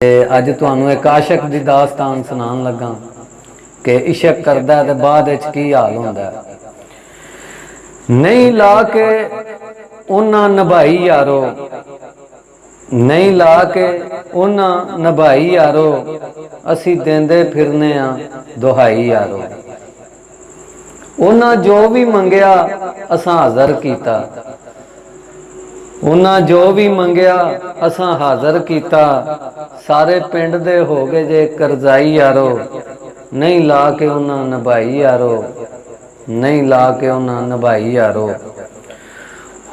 अज तुहानू एक आशक की दास्तान सुनान लगा कि इशक करदा ते बाद विच की हाल हुंदा नहीं ला के उन्हां नभाई यारो नहीं ला के उन्हां नभाई यारो असी देंदे फिरने दुहाई यारो उन्हां जो भी मंगया असां हाज़र कीता उन्हां जो भी मंगया असां हाज़र कीता सारे पिंड दे हो गए जे करजाई यारो नहीं ला के उन्हां नभाई यारो नहीं ला के उन्हां नभाई यारो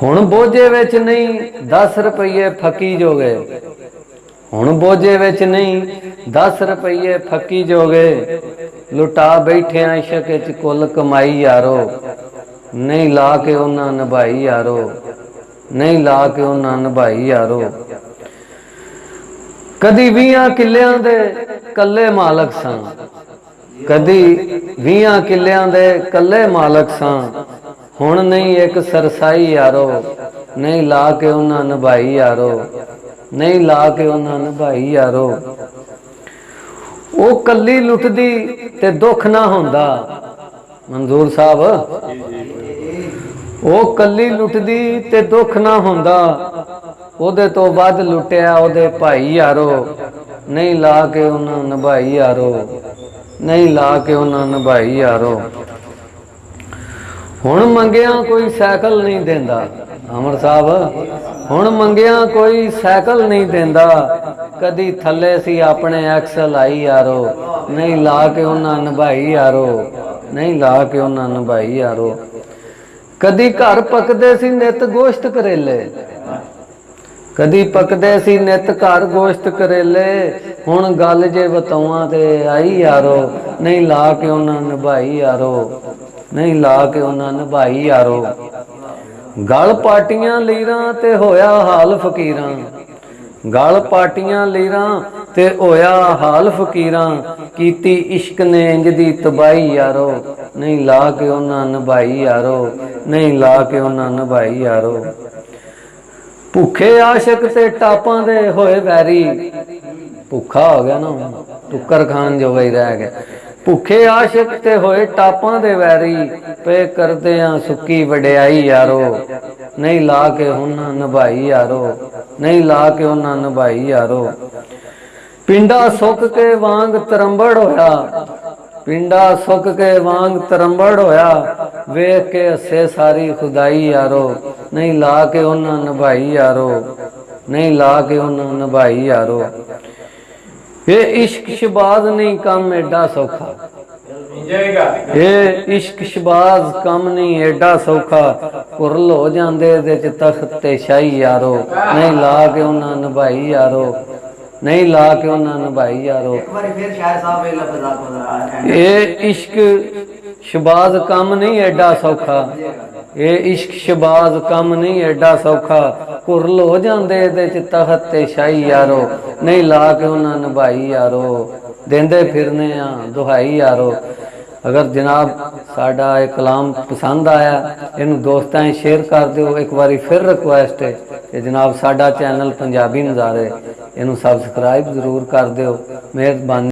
हुण बोझे विच नहीं 10 रुपये फकी जोगे हुण बोझे विच नहीं 10 रुपये फकी जोगे लुटा बैठे इशक विच कुल कमाई यारो नहीं ला के उन्हां नभाई यारो नहीं ला के उन्हां नभाई यारो कदी 20 किल्लियां दे कल्ले मालक सां कदी 20 किल्लियां दे कल्ले मालक सां हुण नहीं एक सरसाई यारो नहीं ला के उन्हां नभाई यारो नहीं ला के उन्हां नभाई यारो ओ कल्ली लुटदी ते दुख ना हुंदा मंजूर साहब ओ कल्ली लुटदी ते दुख ना हुंदा ओदे तो वध लुटिया ओदे भाई यारो नहीं ला के उन्हां नभाई यारो नहीं ला के उन्हां नभाई यारो हुण मंगिया कोई सैकल नहीं देंदा अमर साहब हुण मंगिया कोई सैकल नहीं देंदा कदी थले सी अपने एक्सल आई यारो नहीं ला के उन्हां नभाई यारो नहीं ला के उन्हां नभाई यारो कदी घर पकदे सी नित गोश्त करेले कदी पकदे सी नित घर गोश्त करेले हुण गल जे बतावां ते आई यारो नहीं ला के उन्हां नभाई यारो नहीं ला के उन्हां नभाई यारो गल पाटियां लीरां ते होया हाल फकीरां गल पाटियां लीरां ते होया हाल फकीरां कीती इश्क ने इंज दी तबाही यारो नहीं ला के उन्हां नभाई यारो नहीं ला के उन्हां नभाई यारो भुखे आशक ते टापां दे होए वैरी भुखा हो गया ना टुक्कर खान जो वही रह गया भुखे आशक ते होए टापां दे वैरी पे करदे सुक्की वड्याई यारो नहीं ला के उन्हां नभाई यारो नहीं ला के उन्हां नभाई यारो पिंडा सुक के वांग तरंबड़ होया पिंडा सुक के वांग तरंबड़ होया वेख के हसे सारी खुदाई यारो नहीं ला के उन्हां नभाई यारो नहीं ला के उन्हां नभाई यारो ये इश्क शबाज नहीं काम एडा सौखा ये इश्क शबाज कम नहीं एडा सौखा कुरल हो जांदे दे च तख्त ते शाही यारो नहीं ला के उन्हां नभाई यारो नहीं ला के उन्हां नभाई यारो ये इश्क शबाज कम नहीं एडा सौखा ये इश्क शबाज कम नहीं एडा सौखा कुरल हो जांदे दे च तख्त ते शाही यारो नहीं ला के उन्हां नभाई यारो देंदे फिरने दुहाई यारो अगर जनाब साडा ये कलाम पसंद आया इनू दोस्तां शेयर कर दिओ एक बारी फिर रिक्वेस्ट है कि जनाब साडा चैनल पंजाबी नज़ारे इनू सबसक्राइब जरूर कर दिओ मेहरबानी।